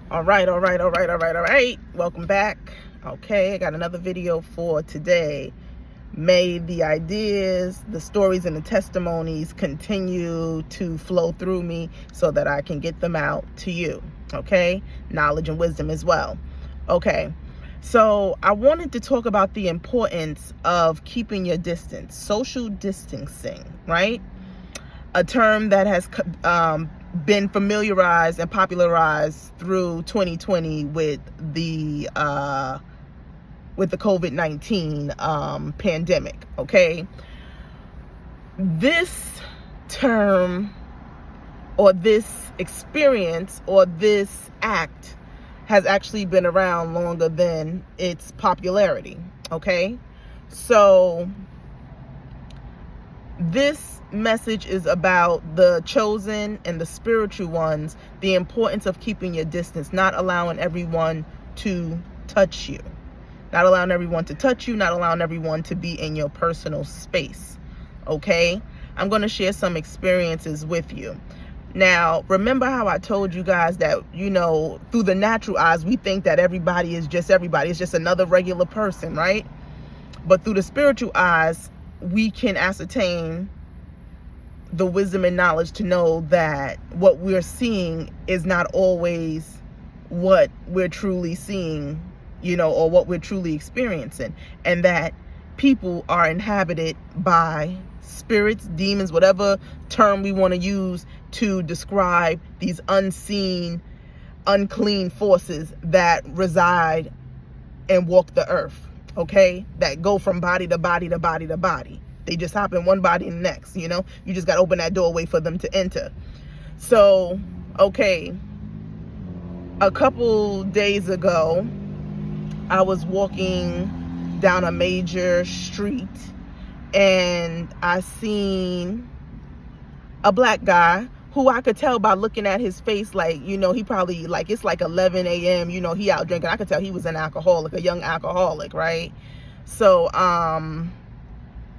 All right. Welcome back. Okay, I got another video for today. May the ideas, the stories, and the testimonies continue to flow through me so that I can get them out to you. Okay, knowledge and wisdom as well. Okay, so I wanted to talk about the importance of keeping your distance, social distancing, right? A term that has been familiarized and popularized through 2020 with the COVID-19 pandemic. Okay, this term or this experience or this act has actually been around longer than its popularity. Okay, so this message is about the chosen and the spiritual ones, the importance of keeping your distance, not allowing everyone to touch you, not allowing everyone to be in your personal space. Okay, I'm going to share some experiences with you. Now, remember how I told you guys that, through the natural eyes, we think that everybody is just everybody. It's just another regular person, right? But through the spiritual eyes, we can ascertain the wisdom and knowledge to know that what we're seeing is not always what we're truly seeing, or what we're truly experiencing, and that people are inhabited by spirits, demons, whatever term we want to use to describe these unseen, unclean forces that reside and walk the earth. Okay, that go from body to body to body to body. They just hop in one body and the next. You just got to open that doorway for them to enter. So, okay, a couple days ago, I was walking down a major street and I seen a black guy who I could tell by looking at his face, like, he probably, it's like 11 a.m., he out drinking. I could tell he was an alcoholic, a young alcoholic, right? So,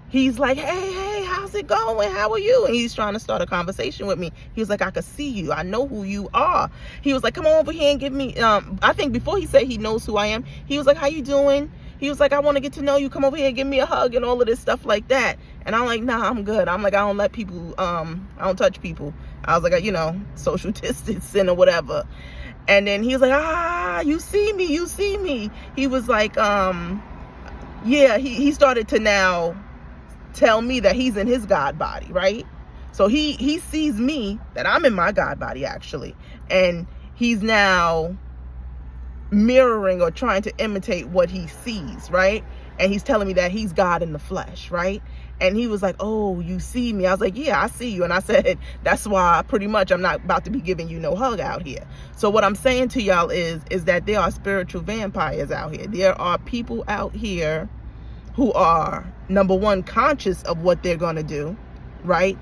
he's like, hey, how's it going? How are you? And he's trying to start a conversation with me. He was like, I could see you. I know who you are. He was like, come on over here and give me, I think before he said he knows who I am, he was like, how you doing? He was like, I want to get to know you. Come over here and give me a hug and all of this stuff like that. And I'm like, nah, I'm good. I'm like, I don't let people, I don't touch people. I was like, social distancing or whatever. And then he was like, you see me. He was like, yeah, he started to now tell me that he's in his God body, right? So he sees me, that I'm in my God body actually. And he's now mirroring or trying to imitate what he sees, right? And he's telling me that he's God in the flesh, right? And he was like, oh, you see me? I was like, yeah, I see you. And I said, that's why pretty much I'm not about to be giving you no hug out here. So what I'm saying to y'all is that there are spiritual vampires out here. There are people out here who are, number one, conscious of what they're going to do, right?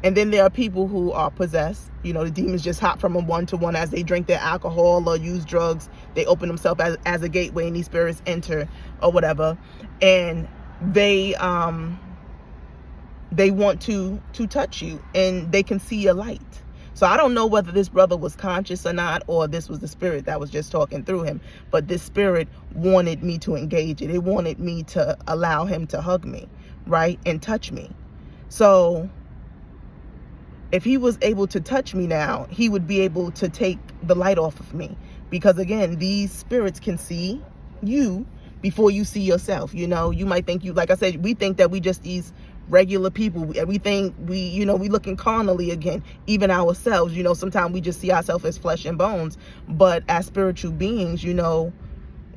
And then there are people who are possessed. The demons just hop from a one-to-one as they drink their alcohol or use drugs. They open themselves as a gateway and these spirits enter or whatever. And they want to touch you and they can see your light. So I don't know whether this brother was conscious or not, or this was the spirit that was just talking through him. But this spirit wanted me to engage it. It wanted me to allow him to hug me, right? And touch me. So if he was able to touch me now, he would be able to take the light off of me. Because again, these spirits can see you before you see yourself. You might think like I said, we think that we just these regular people. We think we looking carnally again, even ourselves. Sometimes we just see ourselves as flesh and bones. But as spiritual beings,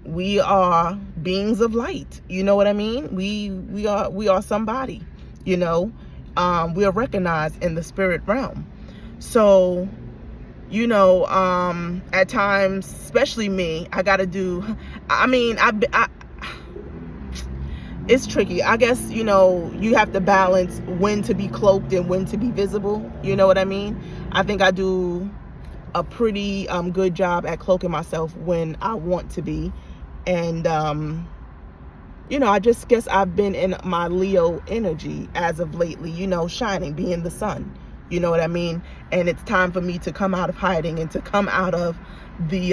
we are beings of light. You know what I mean? We are somebody, we are recognized in the spirit realm. So, at times, especially me, I got to do, it's tricky. I guess, you have to balance when to be cloaked and when to be visible. You know what I mean? I think I do a pretty good job at cloaking myself when I want to be. And, I guess I've been in my Leo energy as of lately, shining, being the sun, You know what I mean? And it's time for me to come out of hiding and to come out of the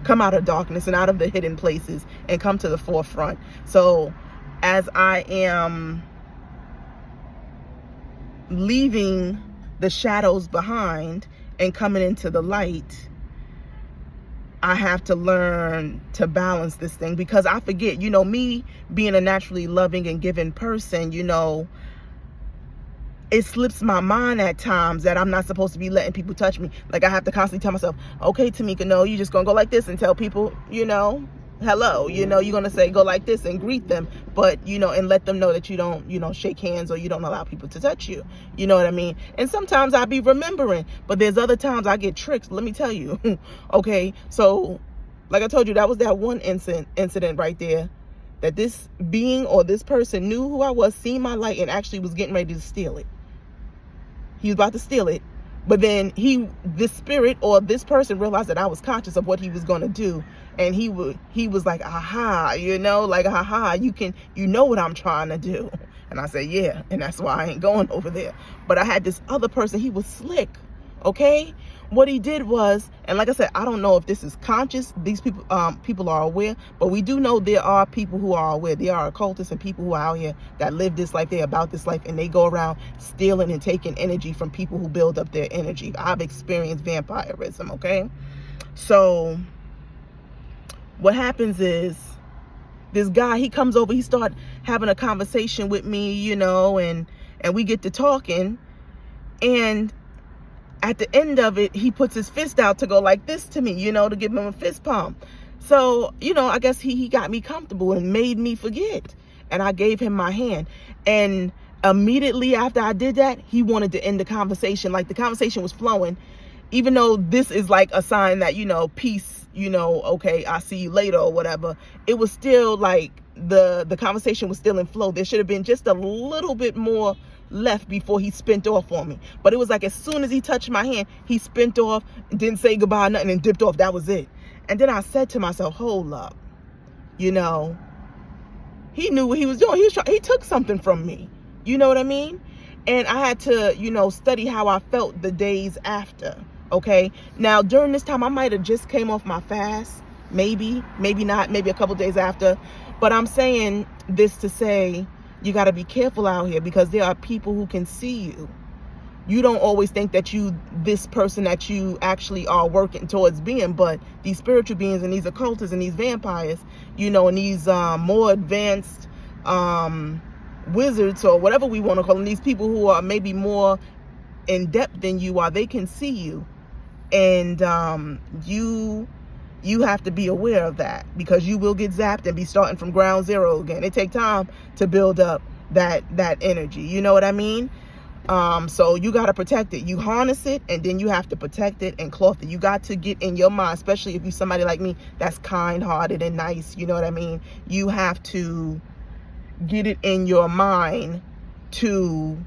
come out of darkness and out of the hidden places and come to the forefront. So as I am leaving the shadows behind and coming into the light, I have to learn to balance this thing, because I forget, me being a naturally loving and giving person, it slips my mind at times that I'm not supposed to be letting people touch me. Like, I have to constantly tell myself, okay, Tamika, no, you're just gonna go like this and tell people, hello, you're gonna say go like this and greet them, but and let them know that you don't shake hands, or you don't allow people to touch you. You know what I mean? And sometimes I be remembering, but there's other times I get tricked, let me tell you. Okay, so like I told you, that was that one incident right there, that this being or this person knew who I was, seen my light, and actually was getting ready to steal it. He was about to steal it, but then this spirit or this person realized that I was conscious of what he was going to do. And he was like, aha, like, aha, you know what I'm trying to do. And I said, yeah. And that's why I ain't going over there. But I had this other person, he was slick. Okay. What he did was, and like I said, I don't know if this is conscious. These people are aware, but we do know there are people who are aware. There are occultists and people who are out here that live this life. They're about this life, and they go around stealing and taking energy from people who build up their energy. I've experienced vampirism. Okay. So what happens is, this guy, he comes over, he start having a conversation with me, and we get to talking, and at the end of it, he puts his fist out to go like this to me, to give him a fist pump. So, I guess he got me comfortable and made me forget. And I gave him my hand. And immediately after I did that, he wanted to end the conversation. Like, the conversation was flowing, even though this is like a sign that, peace, okay, I'll see you later or whatever. It was still like the conversation was still in flow. There should have been just a little bit more left before he spent off on me. But it was like, as soon as he touched my hand, he spent off, didn't say goodbye, nothing, and dipped off. That was it. And then I said to myself, hold up, he knew what he was doing. He took something from me. You know what I mean? And I had to, study how I felt the days after. Okay. Now, during this time, I might have just came off my fast. Maybe not, maybe a couple days after. But I'm saying this to say, you got to be careful out here, because there are people who can see you. You don't always think that this person that you actually are working towards being, but these spiritual beings and these occultists and these vampires, and these more advanced wizards, or whatever we want to call them, these people who are maybe more in depth than you are, they can see you. And you have to be aware of that, because you will get zapped and be starting from ground zero again. It takes time to build up that energy. You know what I mean? So you got to protect it. You harness it, and then you have to protect it and cloth it. You got to get in your mind, especially if you're somebody like me that's kind-hearted and nice. You know what I mean? You have to get it in your mind to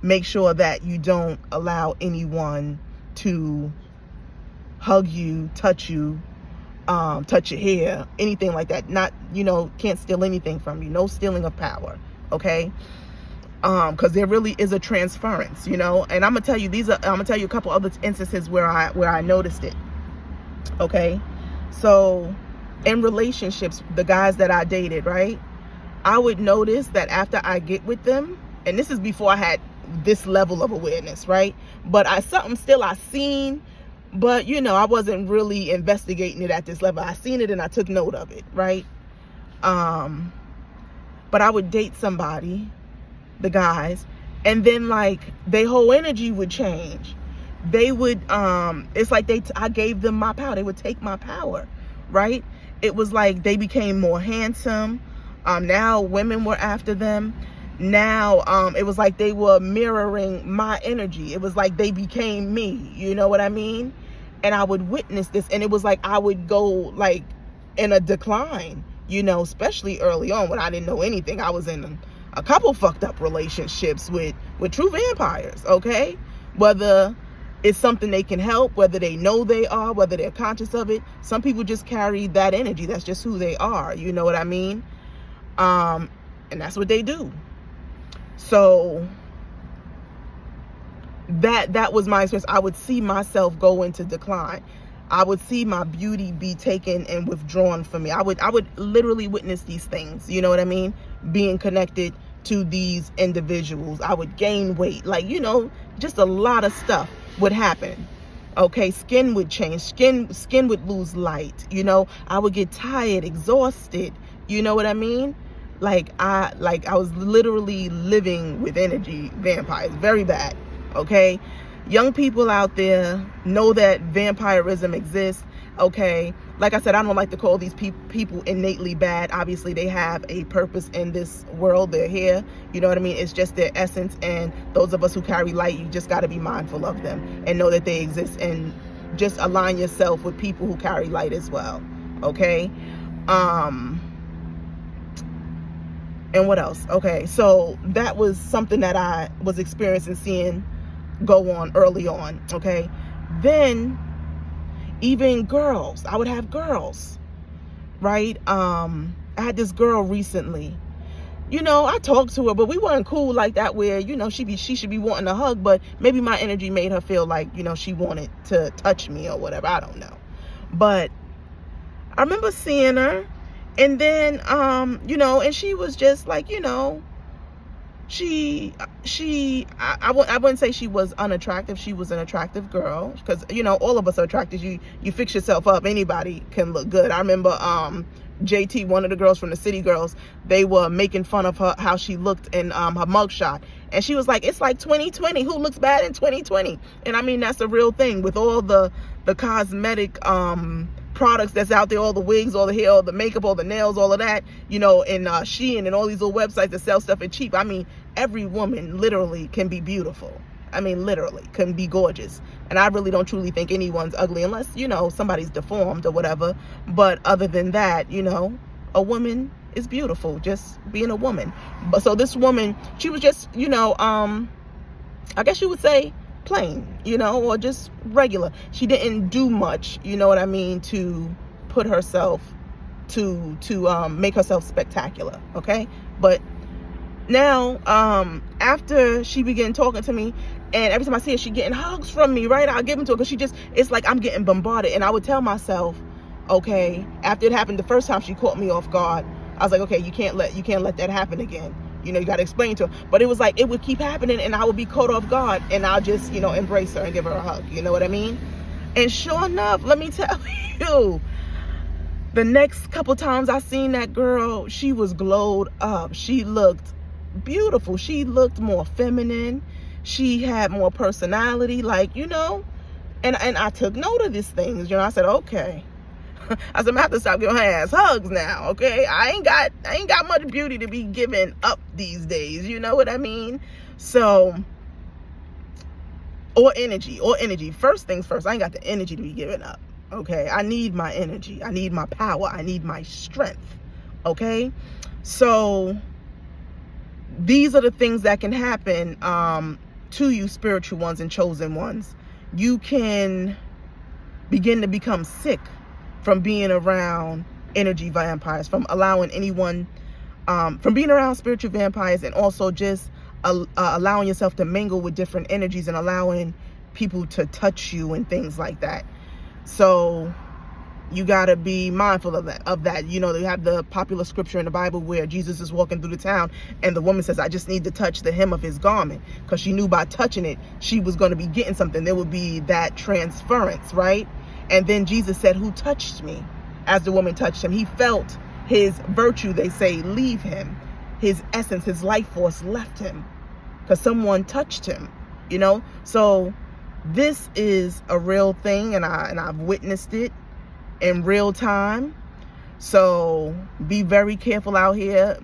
make sure that you don't allow anyone to hug you, touch you, touch your hair, anything like that. Not, can't steal anything from you. No stealing of power. Okay. Because there really is a transference, and I'm gonna tell you I'm gonna tell you a couple other instances where I noticed it. Okay. So in relationships, the guys that I dated, right, I would notice that after I get with them, and this is before I had this level of awareness, right, but something still I seen, but I wasn't really investigating it at this level. I seen it and I took note of it, right? But I would date somebody, the guys, and then like their whole energy would change. They would it's like I gave them my power. They would take my power, right? It was like they became more handsome. Now women were after them. Now it was like they were mirroring my energy. It was like they became me. You know what I mean? And I would witness this, and it was like I would go like in a decline, especially early on when I didn't know anything. I was in a couple fucked up relationships with true vampires. Okay, whether it's something they can help, whether they know they are, whether they're conscious of it. Some people just carry that energy. That's just who they are. You know what I mean? And that's what they do. So that was my experience. I would see myself go into decline. I would see my beauty be taken and withdrawn from me. I would literally witness these things, you know what I mean? Being connected to these individuals. I would gain weight, like, you know, just a lot of stuff would happen. Okay, skin would change, skin would lose light, you know. I would get tired, exhausted, you know what I mean? Like I was literally living with energy vampires, very bad. Okay, young people out there know that vampirism exists. Okay, like I said, I don't like to call these people innately bad. Obviously they have a purpose in this world. They're here, you know what I mean? It's just their essence, and those of us who carry light, you just got to be mindful of them and know that they exist, and just align yourself with people who carry light as well. Okay, and what else? Okay, so that was something that I was experiencing, seeing go on early on. Okay, then even girls, I would have girls, right? I had this girl recently, you know, I talked to her, but we weren't cool like that where, you know, she should be wanting a hug, but maybe my energy made her feel like, you know, she wanted to touch me or whatever. I don't know. But I remember seeing her, and then you know, and she was just like, you know, I wouldn't say she was unattractive. She was an attractive girl, because, you know, all of us are attractive. You fix yourself up, anybody can look good. I remember JT, one of the girls from the City Girls, they were making fun of her, how she looked in her mugshot, and she was like, it's like 2020, who looks bad in 2020? And I mean, that's a real thing with all the cosmetic products that's out there, all the wigs, all the hair, all the makeup, all the nails, all of that, you know, and Shein and all these little websites that sell stuff at cheap. I mean, every woman literally can be beautiful. I mean, literally can be gorgeous. And I really don't truly think anyone's ugly unless, you know, somebody's deformed or whatever. But other than that, you know, a woman is beautiful, just being a woman. But so this woman, she was just, you know, I guess you would say plain, you know, or just regular. She didn't do much, you know what I mean, to put herself, to make herself spectacular. Okay, but now after she began talking to me, and every time I see her, she getting hugs from me, right? I'll give them to her, because it's like I'm getting bombarded. And I would tell myself, okay, after it happened the first time she caught me off guard, I was like, okay, you can't let that happen again. You know, you got to explain to her. But it was like, it would keep happening, and I would be caught off guard, and I'll just, you know, embrace her and give her a hug. You know what I mean? And sure enough, let me tell you, the next couple times I seen that girl, she was glowed up. She looked beautiful. She looked more feminine. She had more personality, like, you know, and I took note of these things. You know, I said, okay. I said, I'm gonna have to stop giving her ass hugs now, okay? I ain't got much beauty to be giving up these days, you know what I mean? So, or energy. First things first, I ain't got the energy to be giving up, okay? I need my energy. I need my power. I need my strength, okay? So, these are the things that can happen to you, spiritual ones and chosen ones. You can begin to become sick from being around energy vampires, from allowing anyone, from being around spiritual vampires, and also just allowing yourself to mingle with different energies and allowing people to touch you and things like that. So you got to be mindful of that. You know, they have the popular scripture in the Bible where Jesus is walking through the town, and the woman says, I just need to touch the hem of his garment, because she knew by touching it, she was going to be getting something. There would be that transference, right? And then Jesus said, who touched me? As the woman touched him, he felt his virtue, they say, leave him. His essence, his life force left him, because someone touched him, you know? So this is a real thing, and I've witnessed it in real time. So be very careful out here.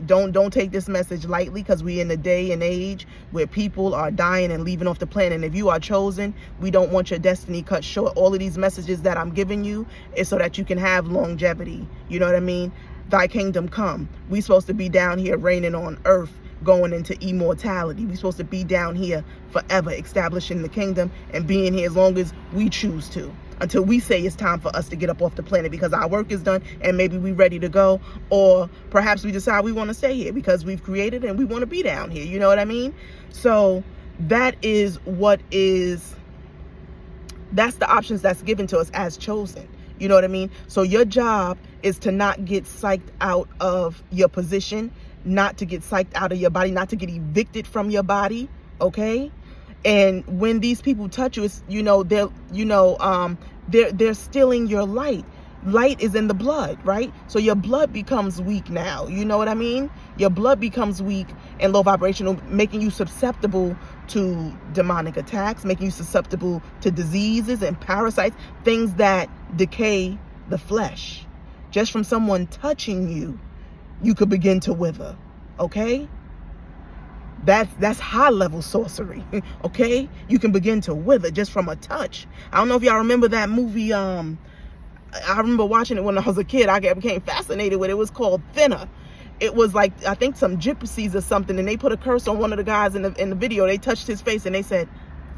Don't take this message lightly, because we're in a day and age where people are dying and leaving off the planet. And if you are chosen, we don't want your destiny cut short. All of these messages that I'm giving you is so that you can have longevity. You know what I mean? Thy kingdom come. We're supposed to be down here reigning on earth, going into immortality. We're supposed to be down here forever, establishing the kingdom and being here as long as we choose to, until we say it's time for us to get up off the planet because our work is done and maybe we're ready to go, or perhaps we decide we want to stay here because we've created and we want to be down here. You know what I mean? So That is what is, that's the options that's given to us as chosen. You know what I mean? So your job is to not get psyched out of your position, not to get psyched out of your body, not to get evicted from your body. Okay? And when these people touch you, it's, they're stealing your light. Light is in the blood, right? So your blood becomes weak now. You know what I mean? Your blood becomes weak and low vibrational, making you susceptible to demonic attacks, making you susceptible to diseases and parasites, things that decay the flesh. Just from someone touching you, you could begin to wither. Okay? That's high level sorcery. Okay? You can begin to wither just from a touch. I don't know if y'all remember that movie, I remember watching it when I was a kid. I became fascinated with it. It was called Thinner. It was like, I think some gypsies or something, and they put a curse on one of the guys in the video. They touched his face and they said,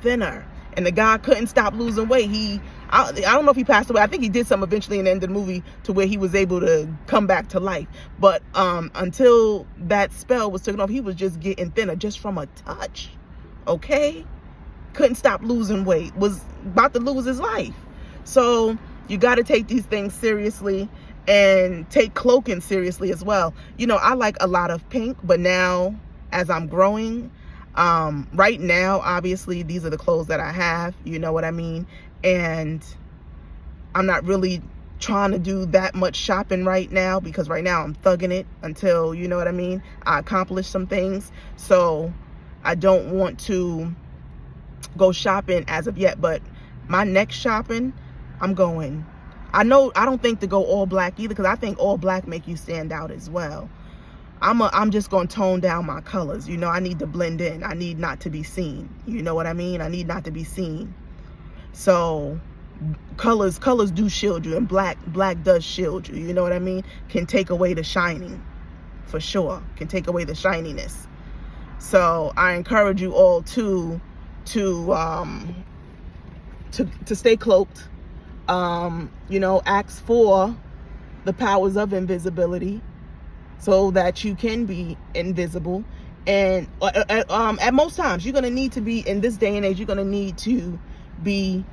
thinner. And the guy couldn't stop losing weight. I don't know if he passed away. I think he did some eventually in the end of the movie to where he was able to come back to life. But until that spell was taken off, he was just getting thinner just from a touch. Okay? Couldn't stop losing weight. Was about to lose his life. So you got to take these things seriously and take cloaking seriously as well. I like a lot of pink, but now as I'm growing, right now, obviously, these are the clothes that I have, you know what I mean? And I'm not really trying to do that much shopping right now because right now I'm thugging it until, you know what I mean, I accomplish some things. So I don't want to go shopping as of yet, but my next shopping, I'm going. I don't think to go all black either, because I think all black make you stand out as well. I'm just going to tone down my colors. I need to blend in. I need not to be seen. You know what I mean? I need not to be seen. So colors do shield you, and black does shield you. You know what I mean? Can take away the shining, for sure. Can take away the shininess. So I encourage you all to stay cloaked. Ask for the powers of invisibility so that you can be invisible. And at most times, you're going to need to be, in this day and age, you're going to need to be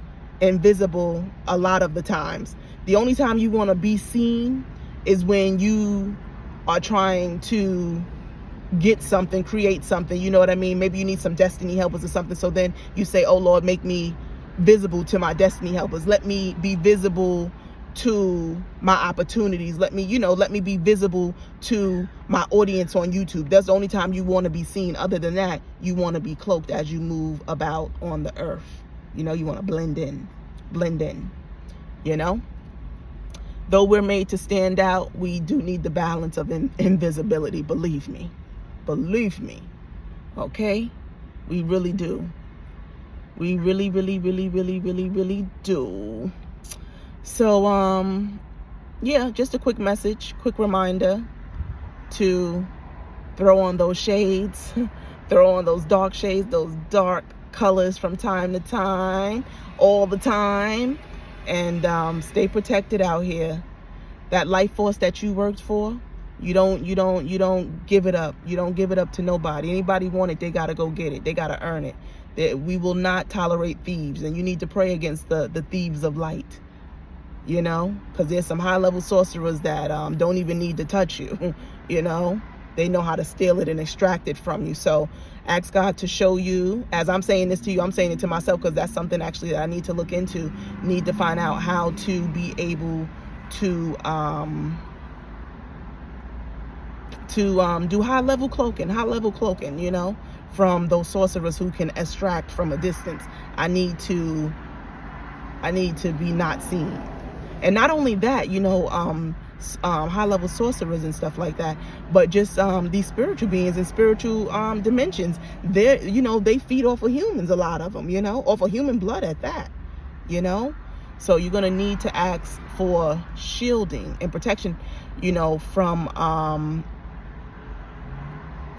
invisible a lot of the times. The only time you want to be seen is when you are trying to get something, create something, you know what I mean? Maybe you need some destiny helpers or something. So then you say, oh Lord, make me visible to my destiny helpers. Let me be visible to my opportunities. Let me be visible to my audience on YouTube. That's the only time you want to be seen. Other than that, you want to be cloaked as you move about on the earth. You want to blend in, Though we're made to stand out, we do need the balance of invisibility. Believe me. Okay? We really do. We really, really, really, really, really, really do. So, yeah, just a quick message, quick reminder to throw on those shades, throw on those dark shades, those dark colors from time to time, all the time, and stay protected out here. That life force that you worked for, you don't give it up. You don't give it up to nobody. Anybody want it, they got to go get it. They got to earn it. We will not tolerate thieves, and you need to pray against the thieves of light, because there's some high-level sorcerers that don't even need to touch you, They know how to steal it and extract it from you. So ask God to show you. As I'm saying this to you, I'm saying it to myself, because that's something actually that I need to look into, need to find out how to be able to do high-level cloaking, from those sorcerers who can extract from a distance. I need to be not seen. And not only that, high-level sorcerers and stuff like that, but just these spiritual beings and spiritual dimensions. They feed off of humans, a lot of them, off of human blood at that, So you're going to need to ask for shielding and protection,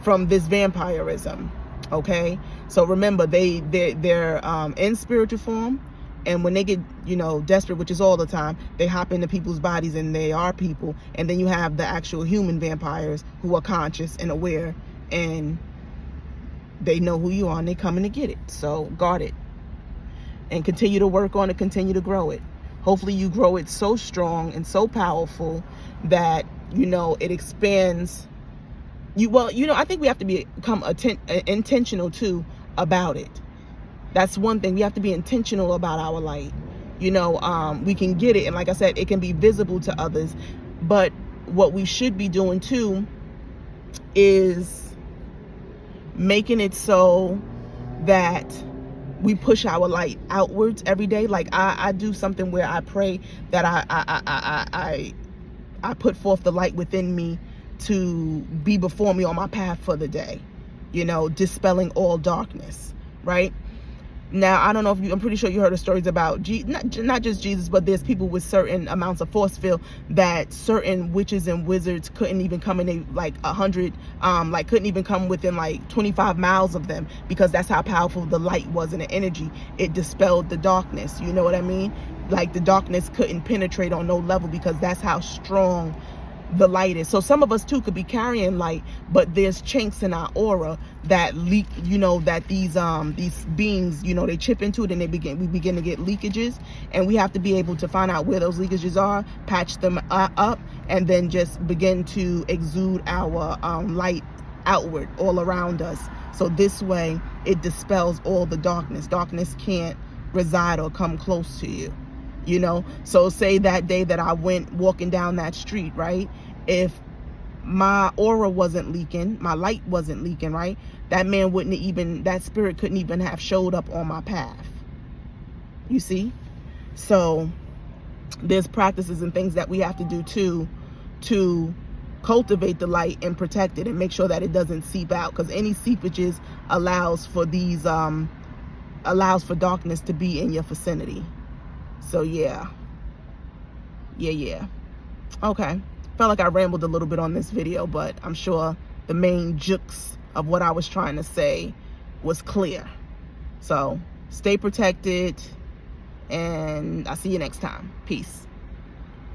from this vampirism. Okay, so remember, they're in spiritual form, and when they get desperate, which is all the time, they hop into people's bodies and they are people. And then you have the actual human vampires who are conscious and aware and they know who you are and they coming to get it. So guard it and continue to work on it, continue to grow it. Hopefully you grow it so strong and so powerful that, you know, it expands. I think we have to become intentional too about it. That's one thing. We have to be intentional about our light. You know, we can get it, and like I said, it can be visible to others. But what we should be doing too is making it so that we push our light outwards every day. Like I do something where I pray that I put forth the light within me to be before me on my path for the day, you know, dispelling all darkness, right? Now, I don't know if I'm pretty sure you heard the stories about, not just Jesus, but there's people with certain amounts of force field that certain witches and wizards couldn't even come in, like 100, couldn't even come within like 25 miles of them, because that's how powerful the light was and the energy. It dispelled the darkness, you know what I mean? Like the darkness couldn't penetrate on no level, because that's how strong the light is. So some of us too could be carrying light, but there's chinks in our aura that leak, you know, that these beings, you know, they chip into it and we begin to get leakages, and we have to be able to find out where those leakages are, patch them up, and then just begin to exude our light outward all around us. So this way it dispels all the darkness. Darkness can't reside or come close to you. You know, so say that day that I went walking down that street, right? If my aura wasn't leaking, my light wasn't leaking, right? That spirit couldn't even have showed up on my path. You see? So there's practices and things that we have to do too to cultivate the light and protect it and make sure that it doesn't seep out, because any seepages allows for darkness to be in your vicinity. So yeah. Okay, felt like I rambled a little bit on this video, but I'm sure the main jukes of what I was trying to say was clear. So stay protected, and I'll see you next time. Peace.